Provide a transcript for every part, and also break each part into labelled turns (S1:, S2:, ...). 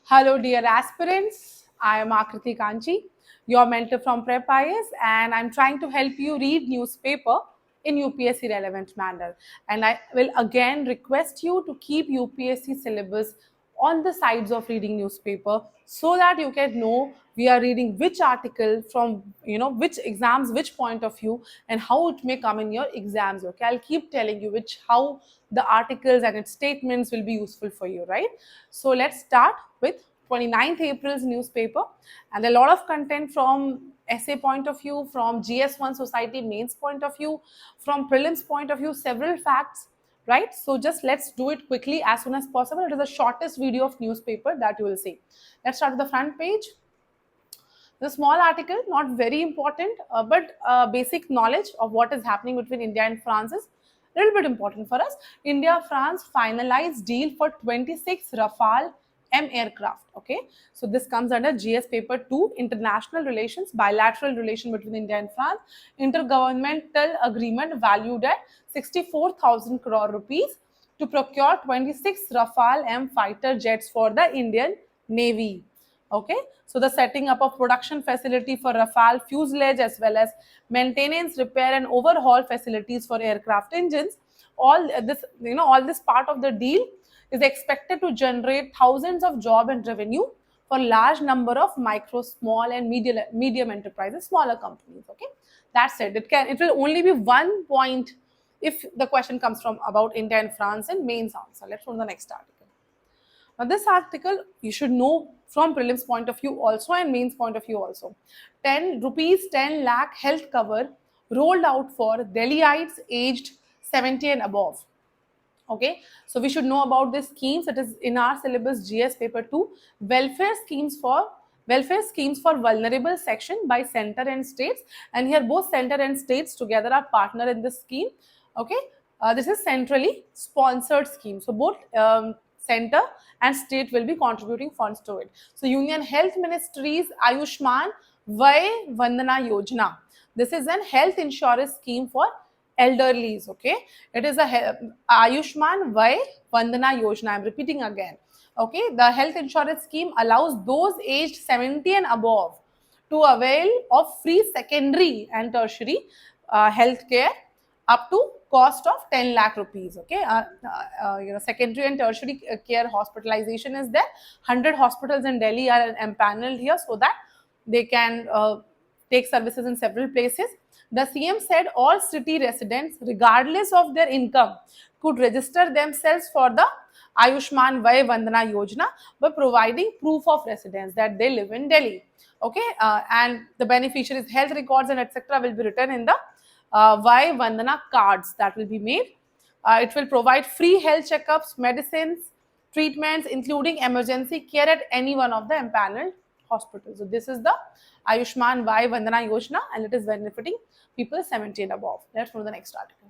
S1: Hello, dear aspirants. I am Akriti Kanchi, your mentor from Prep IS, and I'm trying to help you read newspaper in UPSC relevant manner. And I will again request you to keep UPSC syllabus on the sides of reading newspaper so that you can know we are reading which article from which exams, which point of view, and how it may come in your exams. Okay, I'll keep telling you which how the articles and its statements will be useful for you, right? So let's start with 29th April's newspaper, and a lot of content from essay point of view, from GS1 society mains point of view, from prelims point of view, several facts, right? So just let's do it quickly as soon as possible. It is the shortest video of newspaper that you will see. Let's start with the front page. The small article, not very important, but basic knowledge of what is happening between India and France is a little bit important for us. India France finalized deal for 26 Rafale M aircraft. Okay, so this comes under GS paper 2, international relations, bilateral relation between India and France, intergovernmental agreement valued at 64,000 crore rupees to procure 26 Rafale M fighter jets for the Indian Navy. Okay, so the setting up of production facility for Rafale fuselage as well as maintenance, repair and overhaul facilities for aircraft engines, all this part of the deal is expected to generate thousands of job and revenue for large number of micro, small and medium enterprises, smaller companies. Okay, that's it. It will only be 1 point if the question comes from about India and France and mains answer. Let's go to the next article. Now, this article you should know from prelims point of view also and mains point of view also. 10 rupees 10 lakh health cover rolled out for Delhiites aged 70 and above. Okay, so we should know about these schemes. It is in our syllabus GS paper 2, welfare schemes for vulnerable section by center and states, and here both center and states together are partner in this scheme. Okay, this is centrally sponsored scheme, so both center and state will be contributing funds to it. So Union Health Ministry's Ayushman Vay Vandana Yojana, this is an health insurance scheme for elderlies. Okay, it is a Ayushman Vay Vandana Yojana. I'm repeating again. Okay, the health insurance scheme allows those aged 70 and above to avail of free secondary and tertiary health care up to cost of 10 lakh rupees. Okay, secondary and tertiary care hospitalization is there. 100 hospitals in Delhi are empaneled here so that they can take services in several places. The CM said all city residents, regardless of their income, could register themselves for the Ayushman Vay Vandana Yojana by providing proof of residence that they live in Delhi. Okay, and the beneficiaries' health records and etc. will be written in the Vay Vandana cards that will be made. It will provide free health checkups, medicines, treatments, including emergency care at any one of the empaneled hospitals. So this is the Ayushman Vay Vandana Yojana, and it is benefiting people 70 and above. Let's move to the next article.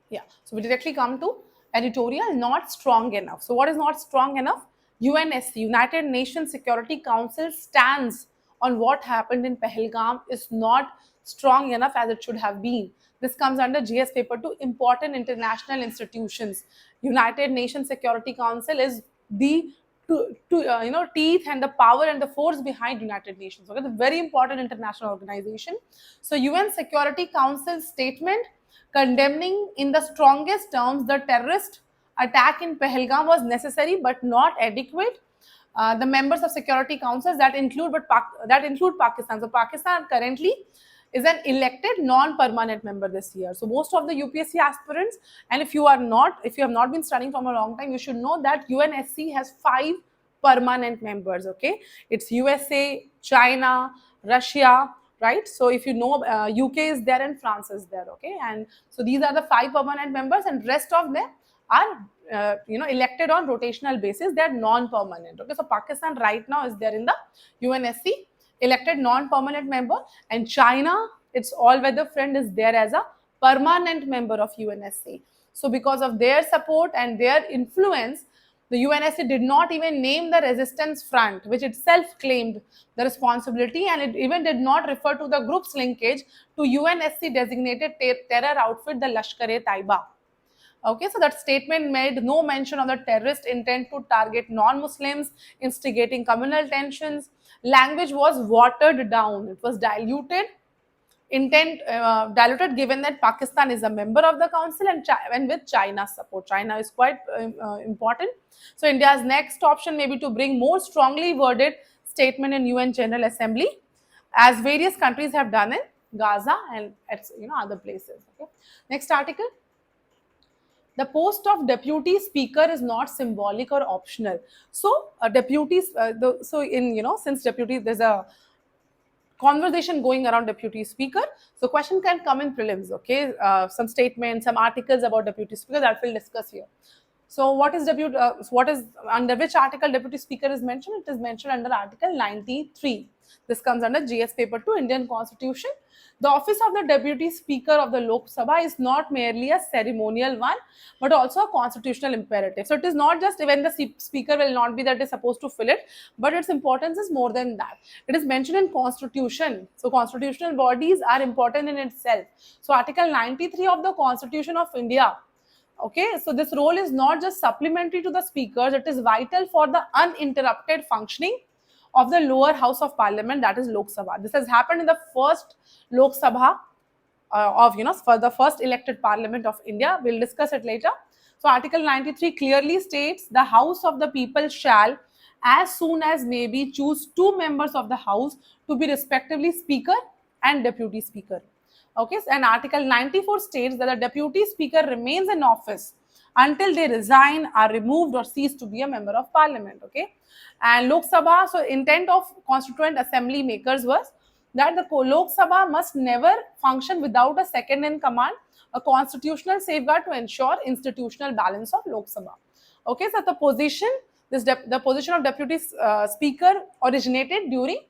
S1: Yeah, so we directly come to editorial, not strong enough. So what is not strong enough? UNSC, United Nations Security Council, stands on what happened in Pahalgam is not strong enough as it should have been. This comes under GS paper 2, important international institutions. United Nations Security Council is the teeth and the power and the force behind United Nations. Okay, it's a very important international organization. So UN Security Council statement condemning in the strongest terms the terrorist attack in Pahalgam was necessary but not adequate. The members of security councils that include Pakistan. So Pakistan currently is an elected non-permanent member this year. So most of the UPSC aspirants, and if you have not been studying from a long time, you should know that UNSC has 5 permanent members. Okay, it's USA, China, Russia, right? So if you know, UK is there and France is there. Okay, and so these are the 5 permanent members, and rest of them are elected on rotational basis. They are non-permanent. Okay, so Pakistan right now is there in the UNSC, elected non-permanent member, and China, its all-weather friend, is there as a permanent member of UNSC. So because of their support and their influence, the UNSC did not even name the resistance front, which itself claimed the responsibility, and it even did not refer to the group's linkage to UNSC designated terror outfit, the Lashkar-e-Taiba. Okay, so that statement made no mention of the terrorist intent to target non-Muslims, instigating communal tensions. Language was watered down, it was diluted. Intent diluted, given that Pakistan is a member of the council and with China's support. China is quite important. So India's next option may be to bring more strongly worded statement in UN General Assembly, as various countries have done in Gaza and at other places. Okay. Next article. The post of deputy speaker is not symbolic or optional. So deputies, so in since deputy, there's a conversation going around deputy speaker. So question can come in prelims. Okay, some statements, some articles about deputy speaker that we'll discuss here. So what is deputy? What is under which article deputy speaker is mentioned? It is mentioned under Article 93. This comes under GS paper 2 Indian Constitution. The office of the deputy speaker of the Lok Sabha is not merely a ceremonial one, but also a constitutional imperative. So it is not just when the speaker will not be that is supposed to fill it, but its importance is more than that. It is mentioned in Constitution. So constitutional bodies are important in itself. So Article 93 of the Constitution of India. Okay, so this role is not just supplementary to the speakers, it is vital for the uninterrupted functioning of the lower house of parliament, that is Lok Sabha. This has happened in the first Lok Sabha of for the first elected parliament of India. We'll discuss it later. So Article 93 clearly states the house of the people shall, as soon as may be, choose two members of the house to be respectively speaker and deputy speaker. Okay, and Article 94 states that the deputy speaker remains in office until they resign, are removed, or cease to be a member of parliament. Okay, and Lok Sabha, so intent of constituent assembly makers was that the Lok Sabha must never function without a second in command, a constitutional safeguard to ensure institutional balance of Lok Sabha. Okay, so the position, the position of deputy speaker originated during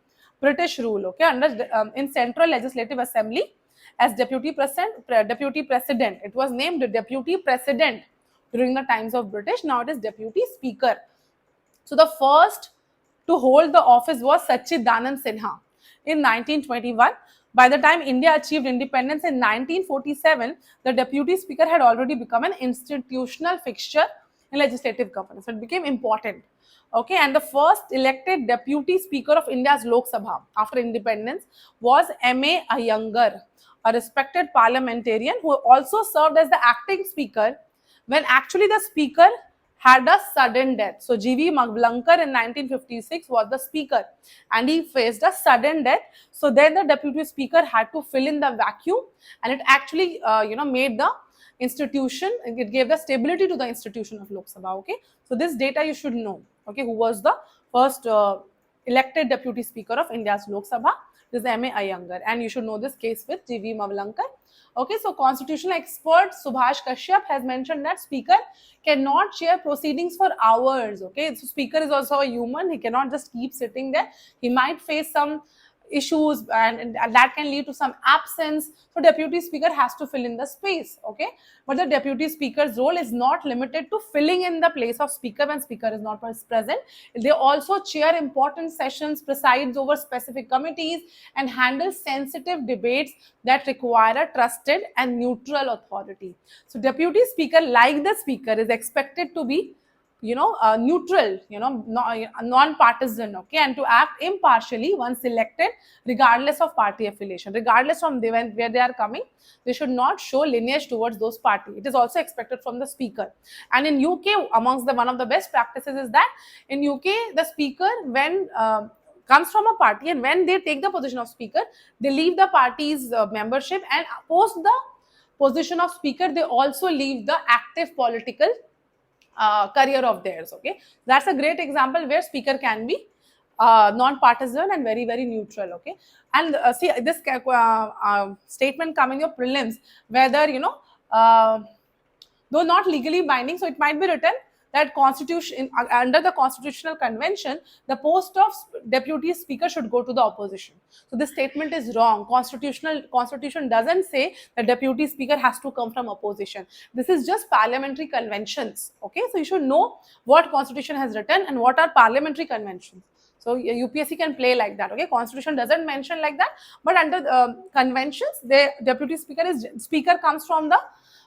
S1: British rule. Okay, under in Central Legislative Assembly as deputy president. It was named deputy president during the times of British. Now it is deputy speaker. So the first to hold the office was Sachidanand Sinha in 1921. By the time India achieved independence in 1947, the deputy speaker had already become an institutional fixture in legislative governance. So it became important. Okay, and the first elected deputy speaker of India's Lok Sabha after independence was M.A. Iyengar, a respected parliamentarian who also served as the acting speaker when actually the speaker had a sudden death. So G.V. Mavlankar in 1956 was the speaker and he faced a sudden death. So then the deputy speaker had to fill in the vacuum, and it actually made the institution, it gave the stability to the institution of Lok Sabha. Okay, so this data you should know. Okay, who was the first elected deputy speaker of India's Lok Sabha? This is M.A. Iyengar, and you should know this case with G.V. Mavlankar. Okay, so constitutional expert Subhash Kashyap has mentioned that speaker cannot chair proceedings for hours. Okay, so speaker is also a human. He cannot just keep sitting there. He might face some issues and that can lead to some absence. So deputy speaker has to fill in the space. Okay, but the deputy speaker's role is not limited to filling in the place of speaker when speaker is not present. They also chair important sessions, presides over specific committees, and handle sensitive debates that require a trusted and neutral authority. So deputy speaker, like the speaker, is expected to be neutral, non-partisan, okay, and to act impartially once elected, regardless of party affiliation, regardless from where they are coming. They should not show lineage towards those parties. It is also expected from the speaker. And in UK, amongst the one of the best practices is that in UK, the speaker, when comes from a party, and when they take the position of speaker, they leave the party's membership, and post the position of speaker, they also leave the active political career of theirs. Okay, that's a great example where speaker can be non-partisan and very, very neutral. Okay, and see this statement come in your prelims, whether though not legally binding, so it might be written that under the constitutional convention, the post of deputy speaker should go to the opposition. So this statement is wrong. Constitution doesn't say that deputy speaker has to come from opposition. This is just parliamentary conventions. Okay, so you should know what constitution has written and what are parliamentary conventions. So UPSC can play like that. Okay, constitution doesn't mention like that, but under conventions, the deputy speaker comes from the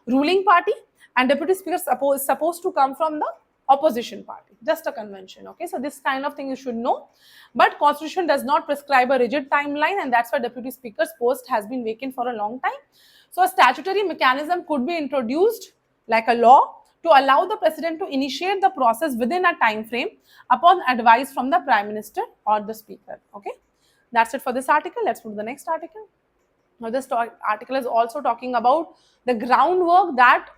S1: ruling party, and deputy speaker is supposed to come from the opposition party, just a convention. Okay, so this kind of thing you should know. But constitution does not prescribe a rigid timeline, and that's why deputy speaker's post has been vacant for a long time. So a statutory mechanism could be introduced like a law to allow the president to initiate the process within a time frame upon advice from the prime minister or the speaker. Okay, that's it for this article. Let's move to the next article. Now, this article is also talking about the groundwork that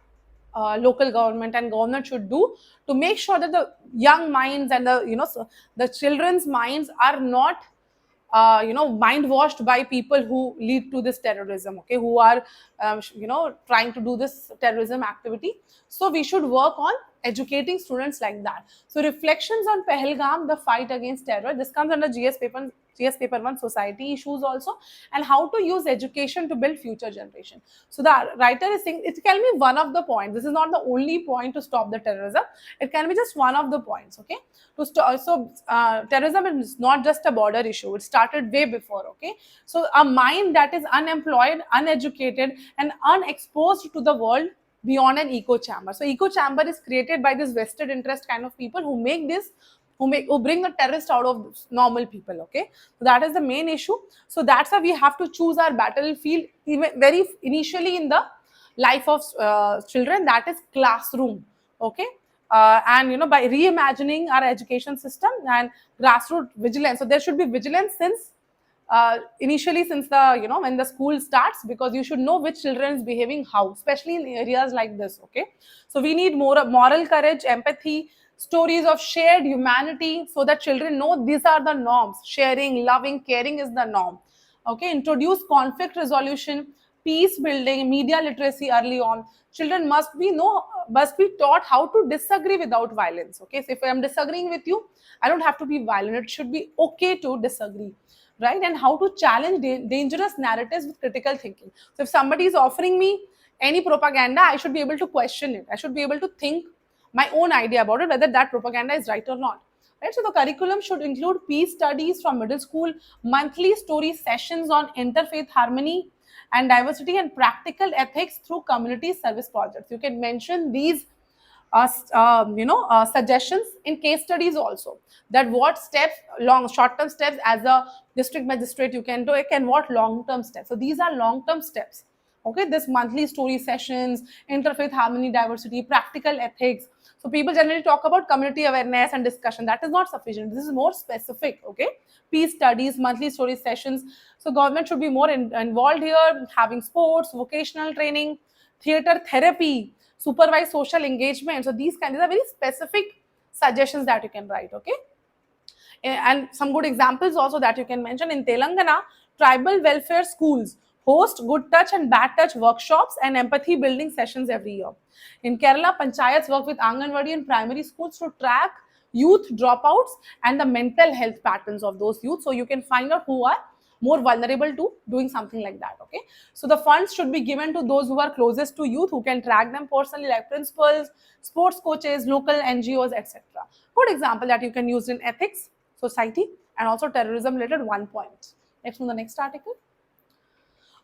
S1: local government and government should do to make sure that the young minds and the children's minds are not mind washed by people who lead to this terrorism, okay, who are trying to do this terrorism activity. So we should work on educating students like that. So reflections on Pahalgam, the fight against terror, this comes under GS paper 1, society issues also, and how to use education to build future generation. So the writer is saying it can be one of the points. This is not the only point to stop the terrorism. It can be just one of the points, okay. Terrorism is not just a border issue. It started way before, okay. So a mind that is unemployed, uneducated, and unexposed to the world beyond an echo chamber. So echo chamber is created by this vested interest kind of people who make this, who bring the terrorist out of normal people, okay. So that is the main issue. So that's why we have to choose our battlefield even very initially in the life of children, that is classroom, okay. And by reimagining our education system and grassroots vigilance. So there should be vigilance since initially, since the when the school starts, because you should know which children is behaving how, especially in areas like this, okay. So we need more moral courage, empathy, stories of shared humanity, so that children know these are the norms. Sharing, loving, caring is the norm, okay. Introduce conflict resolution, peace building, media literacy early on. Children must be taught how to disagree without violence, okay. So if I am disagreeing with you, I don't have to be violent. It should be okay to disagree, right? And how to challenge dangerous narratives with critical thinking. So if somebody is offering me any propaganda, I should be able to question it. I should be able to think my own idea about it, whether that propaganda is right or not, right? So the curriculum should include peace studies from middle school, monthly story sessions on interfaith harmony and diversity, and practical ethics through community service projects. You can mention these suggestions in case studies also, that what steps, short-term steps as a district magistrate you can take, and what long-term steps. So these are long-term steps, okay. This monthly story sessions, interfaith harmony, diversity, practical ethics. So people generally talk about community awareness and discussion. That is not sufficient. This is more specific, okay. Peace studies, monthly story sessions. So government should be more involved here, having sports, vocational training, theater therapy, supervised social engagement. So these are very specific suggestions that you can write, okay. And some good examples also that you can mention. In Telangana, tribal welfare schools host good touch and bad touch workshops and empathy building sessions every year. In Kerala, panchayats work with Anganwadi and primary schools to track youth dropouts and the mental health patterns of those youth, so you can find out who are more vulnerable to doing something like that, okay. So the funds should be given to those who are closest to youth, who can track them personally, like principals, sports coaches, local NGOs, etc. Good example that you can use in ethics, society, and also terrorism related 1 point. Let's move to the next article.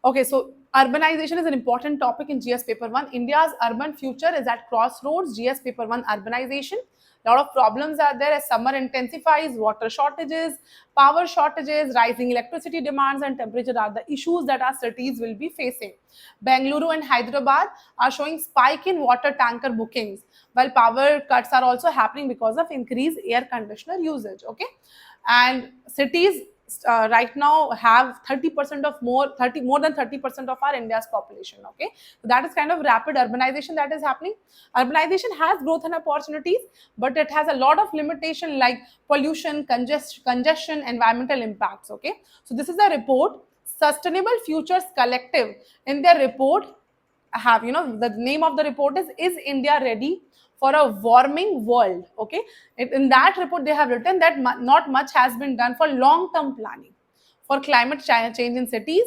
S1: Okay, so urbanization is an important topic in GS paper 1. India's urban future is at crossroads. GS paper 1, urbanization. A lot of problems are there as summer intensifies, water shortages, power shortages, rising electricity demands, and temperature are the issues that our cities will be facing. Bengaluru and Hyderabad are showing spike in water tanker bookings, while power cuts are also happening because of increased air conditioner usage, okay. And cities right now have 30% of more than 30% of our India's population, okay. So that is kind of rapid urbanization that is happening. Urbanization has growth and opportunities, but it has a lot of limitation like pollution, congestion, environmental impacts, okay. So this is a report, Sustainable Futures Collective. In their report, have the name of the report is India ready for a warming world, okay. In that report they have written that not much has been done for long term planning for climate change in cities.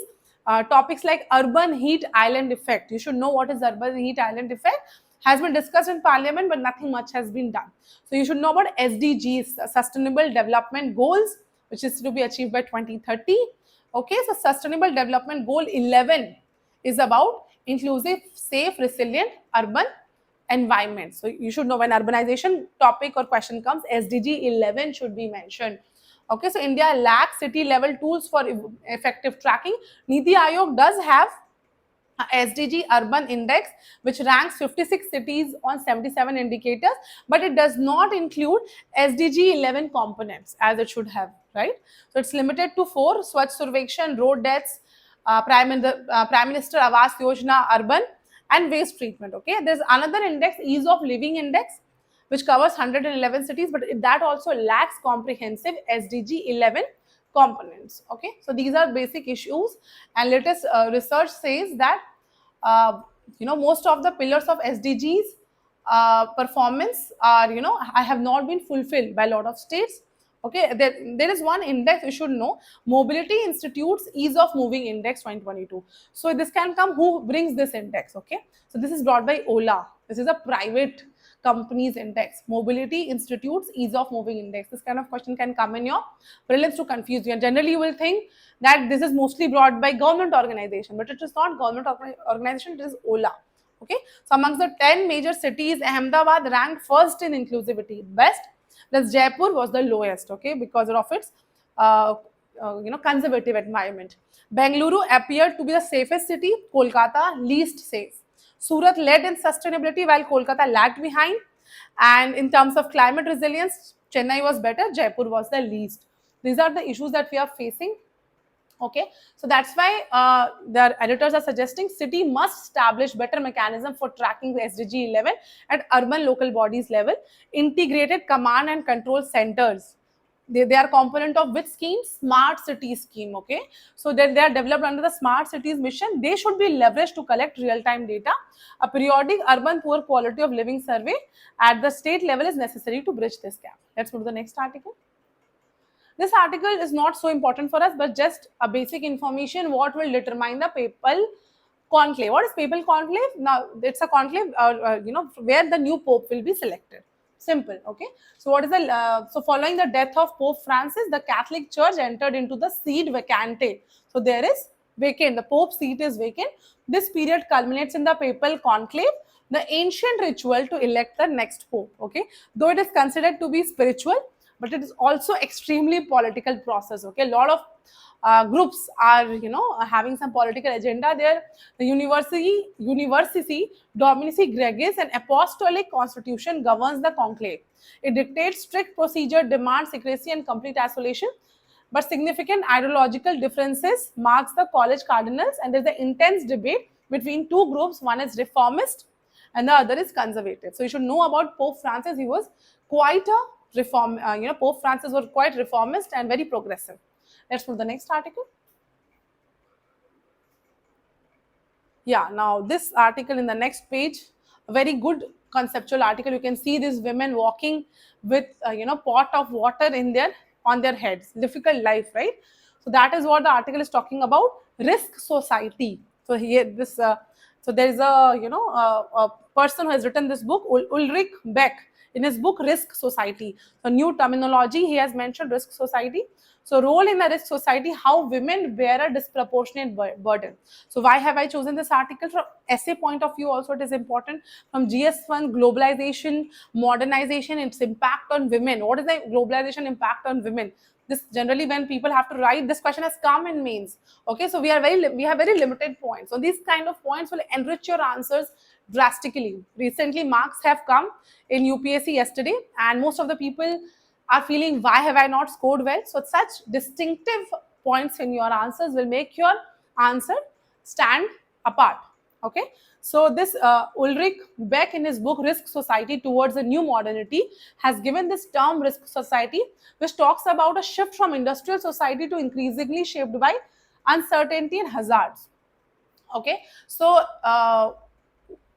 S1: Topics like urban heat island effect, you should know what is urban heat island effect, has been discussed in parliament, but nothing much has been done. So you should know about SDGs, sustainable development goals, which is to be achieved by 2030, okay. So sustainable development goal 11 is about inclusive, safe, resilient urban environment. So you should know when urbanization topic or question comes, SDG 11 should be mentioned. Okay, so India lacks city level tools for effective tracking. Niti Aayog does have SDG Urban Index, which ranks 56 cities on 77 indicators, but it does not include SDG 11 components as it should have, right? So it's limited to 4: Swachh Survekshan, road deaths, Prime Minister Awas Yojana, urban, and waste treatment. Okay, there's another index, Ease of Living Index, which covers 111 cities, but that also lacks comprehensive SDG 11 components. Okay, so these are basic issues, and latest research says that most of the pillars of SDGs performance are I have not been fulfilled by a lot of states. Okay, there is one index you should know, Mobility Institute's Ease of Moving Index 2022. So this can come, who brings this index? Okay, so this is brought by Ola. This is a private companies index, Mobility Institute's Ease of Moving Index. This kind of question can come in your prelims to confuse you, and generally you will think that this is mostly brought by government organization, but it is not government organization, it is Ola. Okay, so amongst the 10 major cities, Ahmedabad ranked first in inclusivity, best. Thus Jaipur was the lowest, okay, because of its conservative environment. Bengaluru appeared to be the safest city, Kolkata least safe. Surat led in sustainability while Kolkata lagged behind. And in terms of climate resilience, Chennai was better, Jaipur was the least. These are the issues that we are facing. Okay, so that's why the editors are suggesting city must establish better mechanism for tracking the SDG 11 at urban local bodies level, integrated command and control centers. They are component of which scheme? Smart city scheme. Okay, so then they are developed under the smart cities mission. They should be leveraged to collect real-time data. A periodic urban poor quality of living survey at the state level is necessary to bridge this gap. Let's move to the next article. This article is not so important for us, but just a basic information what will determine the papal conclave. What is papal conclave? Now, it's a conclave, where the new pope will be selected. Simple, okay? So, what is the, so following the death of Pope Francis, the Catholic Church entered into the sede vacante. So, there is vacant, the Pope's seat is vacant. This period culminates in the papal conclave, the ancient ritual to elect the next pope, okay? Though it is considered to be spiritual, but it is also extremely political process. Okay, a lot of groups are having some political agenda there. The University Dominici Gregis, an apostolic constitution, governs the conclave. It dictates strict procedure, demands secrecy and complete isolation, but significant ideological differences marks the college cardinals, and there's an intense debate between two groups. One is reformist and the other is conservative. So you should know about Pope Francis. He was quite a reform, Pope Francis was quite reformist and very progressive. Let's move to the next article. Yeah, now this article in the next page, a very good conceptual article. You can see these women walking with pot of water on their heads. Difficult life, right? So that is what the article is talking about. Risk society. So here this so there is a person who has written this book, Ulrich Beck, in his book Risk Society. So new terminology he has mentioned, risk society. So role in a risk society, how women bear a disproportionate burden. So why have I chosen this article? From essay point of view also it is important. From GS1, globalization, modernization, its impact on women. What is the globalization impact on women? This generally when people have to write, this question has come in mains. Okay, so we have very limited points. So these kind of points will enrich your answers drastically. Recently marks have come in UPSC yesterday, and most of the people are feeling, why have I not scored well? So such distinctive points in your answers will make your answer stand apart. Okay, so this Ulrich Beck in his book Risk Society Towards a New Modernity has given this term risk society, which talks about a shift from industrial society to increasingly shaped by uncertainty and hazards. Okay, so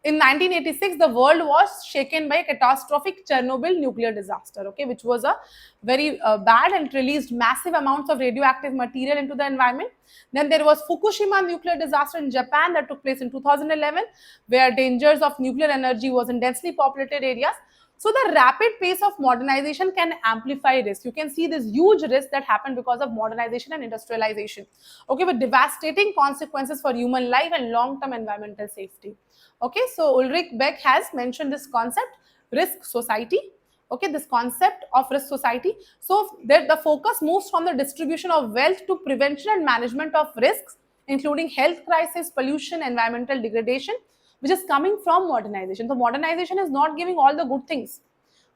S1: in 1986, the world was shaken by a catastrophic Chernobyl nuclear disaster, okay, which was a very bad and released massive amounts of radioactive material into the environment. Then there was Fukushima nuclear disaster in Japan that took place in 2011, where dangers of nuclear energy was in densely populated areas. So the rapid pace of modernization can amplify risk. You can see this huge risk that happened because of modernization and industrialization, okay, with devastating consequences for human life and long-term environmental safety. Okay, so Ulrich Beck has mentioned this concept, risk society. Okay, this concept of risk society. So the focus moves from the distribution of wealth to prevention and management of risks, including health crisis, pollution, environmental degradation, which is coming from modernization. So modernization is not giving all the good things.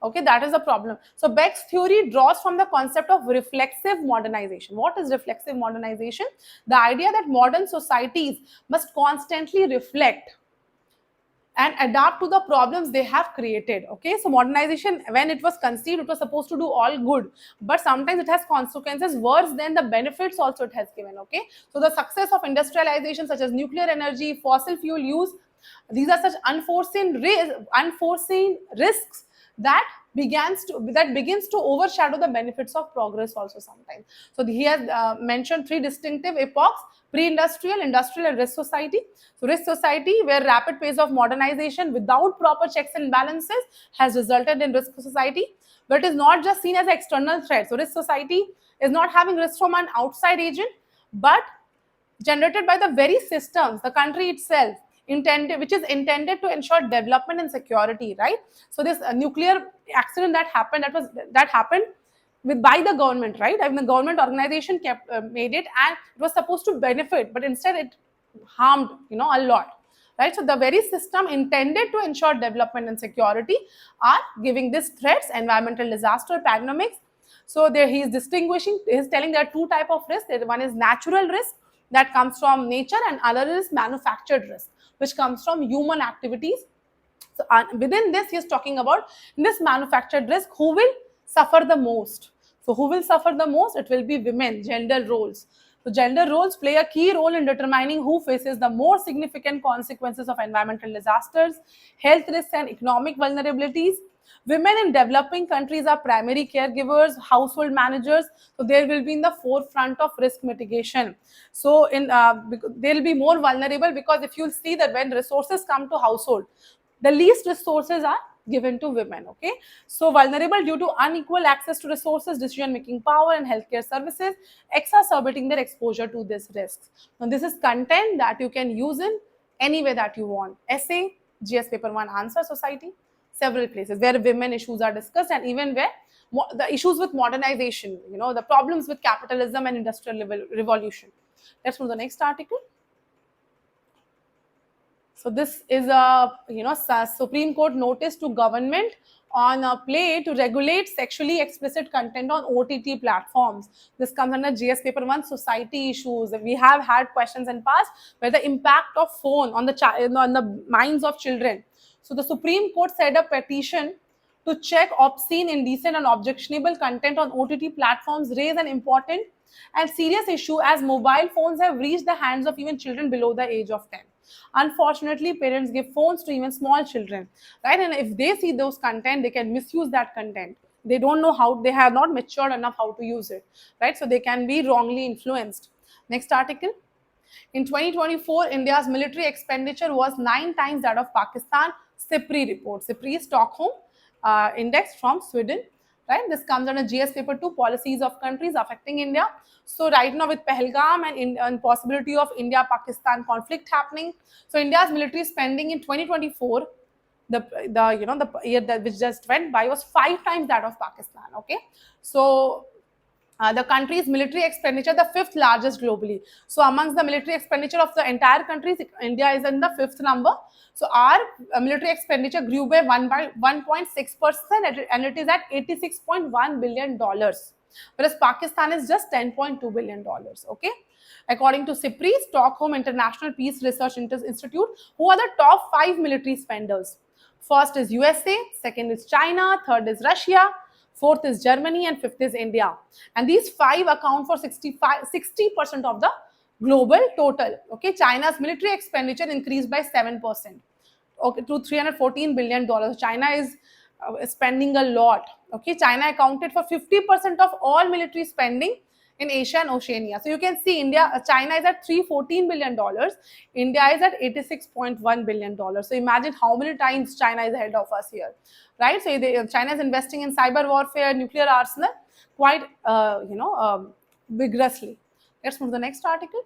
S1: Okay, that is the problem. So Beck's theory draws from the concept of reflexive modernization. What is reflexive modernization? The idea that modern societies must constantly reflect and adapt to the problems they have created. Okay, so modernization, when it was conceived, it was supposed to do all good, but sometimes it has consequences worse than the benefits also it has given. Okay, so the success of industrialization, such as nuclear energy, fossil fuel use, these are such unforeseen risks that begins to overshadow the benefits of progress also sometimes. So he has mentioned three distinctive epochs: pre-industrial, industrial, and risk society. So risk society, where rapid pace of modernization without proper checks and balances has resulted in risk society, but it is not just seen as an external threat. So risk society is not having risk from an outside agent, but generated by the very systems, the country itself intended, which is intended to ensure development and security, right? So this nuclear accident that happened with by the government, right? I mean, the government organization kept made it, and it was supposed to benefit, but instead it harmed, a lot, right? So the very system intended to ensure development and security are giving these threats: environmental disaster, pandemics. So there he is distinguishing, he is telling there are two type of risk. One is natural risk that comes from nature, and other is manufactured risk, which comes from human activities. So within this, he is talking about, in this manufactured risk, who will suffer the most. So who will suffer the most? It will be women, gender roles. So gender roles play a key role in determining who faces the more significant consequences of environmental disasters, health risks, and economic vulnerabilities. Women in developing countries are primary caregivers, household managers, so they will be in the forefront of risk mitigation. So they'll be more vulnerable, because if you see that when resources come to household, the least resources are given to women. Okay, so vulnerable due to unequal access to resources, decision making power, and healthcare services, exacerbating their exposure to these risks. Now this is content that you can use in any way that you want: essay, GS paper 1 answer society, several places where women issues are discussed, and even where the issues with modernization, the problems with capitalism and industrial revolution. Let's move to the next article. So this is a Supreme Court notice to government on a play to regulate sexually explicit content on OTT platforms. This comes under GS paper 1 society issues. We have had questions in past where the impact of phone on the minds of children. So the Supreme Court said a petition to check obscene, indecent, and objectionable content on OTT platforms raise an important and serious issue, as mobile phones have reached the hands of even children below the age of 10. Unfortunately, parents give phones to even small children, right? And if they see those content, they can misuse that content. They don't know how, they have not matured enough how to use it, right? So they can be wrongly influenced. Next article. In 2024, India's military expenditure was 9 times that of Pakistan, SIPRI report. SIPRI is Stockholm Index from Sweden. Right? This comes under GS paper 2, policies of countries affecting India. So right now with Pahalgam and possibility of India-Pakistan conflict happening, so India's military spending in 2024, the year that which just went by, was 5 times that of Pakistan. Okay, so the country's military expenditure, the fifth largest globally. So amongst the military expenditure of the entire countries, India is in the fifth number. So our military expenditure grew by 1.6%, and it is at $86.1 billion, whereas Pakistan is just $10.2 billion. Okay, according to SIPRI, Stockholm International Peace Research Institute, who are the top 5 military spenders. First is USA, second is China, third is Russia, fourth is Germany, and fifth is India. And these 5 account for 60% of the global total. Okay, China's military expenditure increased by 7%, okay, to $314 billion. China is spending a lot. Okay, China accounted for 50% of all military spending in Asia and Oceania. So you can see China is at $314 billion. India is at $86.1 billion. So imagine how many times China is ahead of us here, right? So China is investing in cyber warfare, nuclear arsenal, quite, vigorously. Let's move to the next article.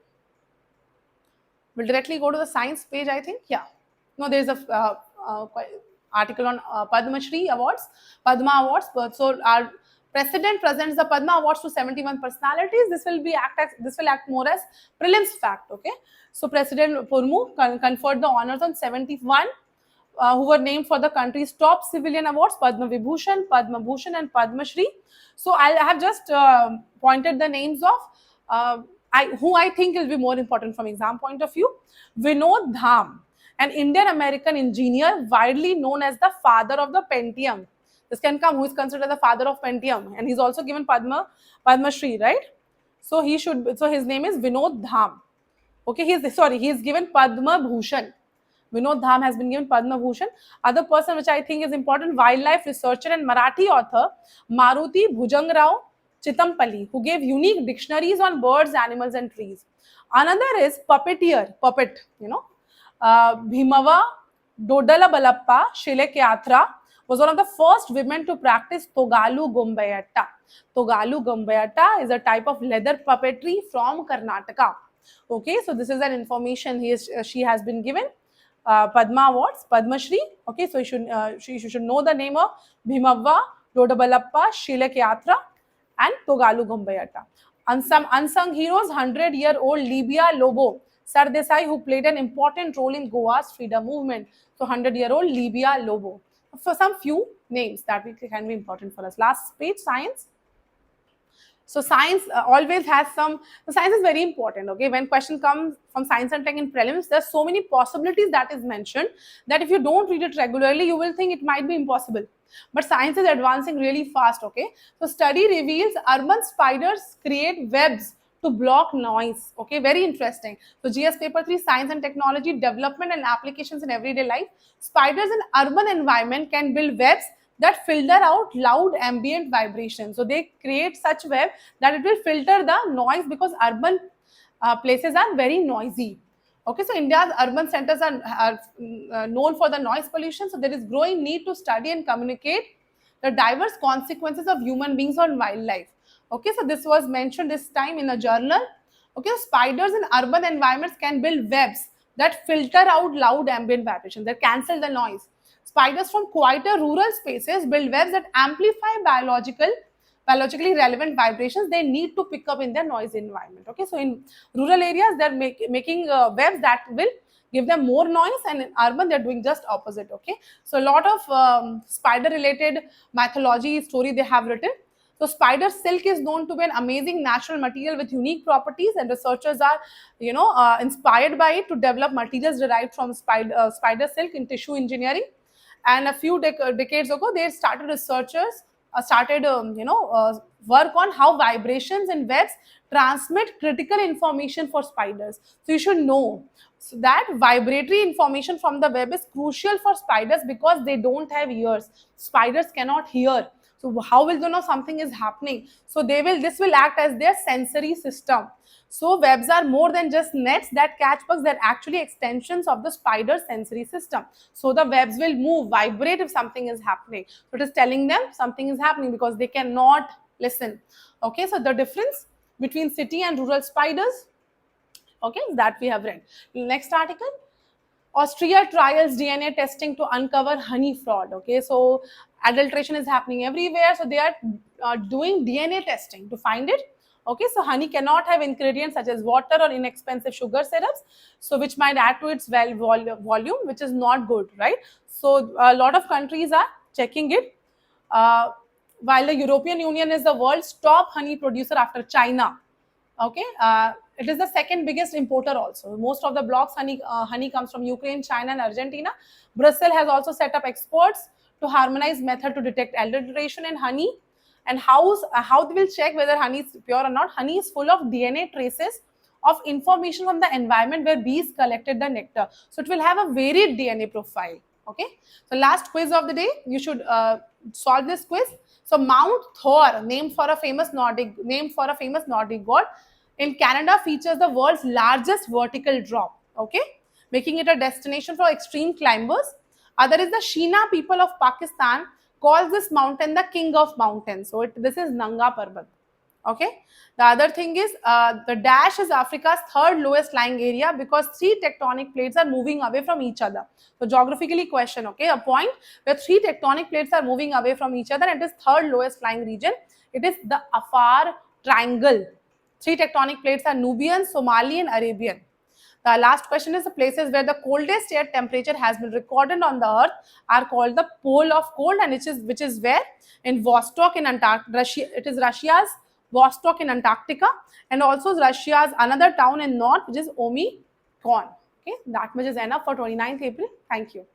S1: We'll directly go to the science page, I think. Yeah. No, there's a article on Padma Shri Awards, Padma Awards. So our president presents the Padma Awards to 71 personalities. This will act more as prelims fact. Okay. So President Purmu conferred the honors on 71 who were named for the country's top civilian awards: Padma Vibhushan, Padma Bhushan, and Padma Shri. So I have just pointed the names of who I think will be more important from exam point of view. Vinod Dham, an Indian American engineer widely known as the father of the Pentium. This can come, who is considered the father of Pentium, and he's also given Padma Shri, right? So his name is Vinod Dham. Okay, he is given Padma Bhushan. Vinod Dham has been given Padma Bhushan. Other person which I think is important, wildlife researcher and Marathi author Maruti Bhujangrao Chitampalli, who gave unique dictionaries on birds, animals, and trees. Another is puppet, Bhimava Dodala Balappa Shilekyatra was one of the first women to practice Togalu Gombayata. Togalu Gombayata is a type of leather puppetry from Karnataka. Okay, so this is an information she has been given. Padma Awards, Padma Shri. Okay, so you should know the name of Bhimavva, Dodabalappa, Shilekyatra, and Togalu Gombayata. And some unsung heroes, 100-year-old Libya Lobo Sardesai, who played an important role in Goa's freedom movement. So 100-year-old Libya Lobo. For some few names that can be important for us. Last page, science. So science always has science is very important. Okay, when question comes from science and tech in prelims, there's so many possibilities that is mentioned that if you don't read it regularly, you will think it might be impossible. But science is advancing really fast. Okay, so study reveals urban spiders create webs to block noise. Okay, very interesting. So GS paper 3, science and technology, development and applications in everyday life. Spiders in urban environment can build webs that filter out loud ambient vibration. So they create such web that it will filter the noise, because urban places are very noisy. Okay, so India's urban centers are known for the noise pollution. So there is growing need to study and communicate the diverse consequences of human beings on wildlife. Okay, so this was mentioned this time in a journal. Okay, spiders in urban environments can build webs that filter out loud ambient vibration, that cancel the noise. Spiders from quieter rural spaces build webs that amplify biologically relevant vibrations they need to pick up in their noisy environment. Okay, so in rural areas, they're making webs that will give them more noise, and in urban, they're doing just opposite. Okay, so a lot of spider-related mythology story they have written. So spider silk is known to be an amazing natural material with unique properties, and researchers are, inspired by it to develop materials derived from spider silk in tissue engineering. And a few decades ago, researchers started work on how vibrations in webs transmit critical information for spiders. So you should know that vibratory information from the web is crucial for spiders because they don't have ears. Spiders cannot hear. So how will they know something is happening? So this will act as their sensory system. So webs are more than just nets that catch bugs. They're actually extensions of the spider's sensory system. So the webs will move, vibrate if something is happening. So it is telling them something is happening because they cannot listen. Okay, so the difference between city and rural spiders, okay, that we have read. Next article. Austria trials DNA testing to uncover honey fraud. Okay, so adulteration is happening everywhere. So they are doing DNA testing to find it. Okay, so honey cannot have ingredients such as water or inexpensive sugar syrups, so which might add to its volume, which is not good, right? So a lot of countries are checking it. While the European Union is the world's top honey producer after China. Okay, it is the second biggest importer also. Most of the blocks honey comes from Ukraine, China, and Argentina. Brussels has also set up experts to harmonize method to detect adulteration in honey. And how they will check whether honey is pure or not. Honey is full of DNA traces of information from the environment where bees collected the nectar. So it will have a varied DNA profile. Okay. So last quiz of the day, you should solve this quiz. So Mount Thor, named for a famous Nordic god, in Canada features the world's largest vertical drop. Okay, making it a destination for extreme climbers. Other is the Sheena people of Pakistan calls this mountain the king of mountains. So this is Nanga Parbat. Okay. The other thing is the dash is Africa's third lowest lying area because three tectonic plates are moving away from each other. So geographically question, okay, a point where three tectonic plates are moving away from each other and it is third lowest lying region. It is the Afar Triangle. Three tectonic plates are Nubian, Somali and Arabian. The last question is the places where the coldest air temperature has been recorded on the earth are called the pole of cold, and which is where in Vostok in Russia. It is Russia's Vostok in Antarctica, and also Russia's another town in north, which is Oymyakon. Okay, that much is enough for 29th April. Thank you.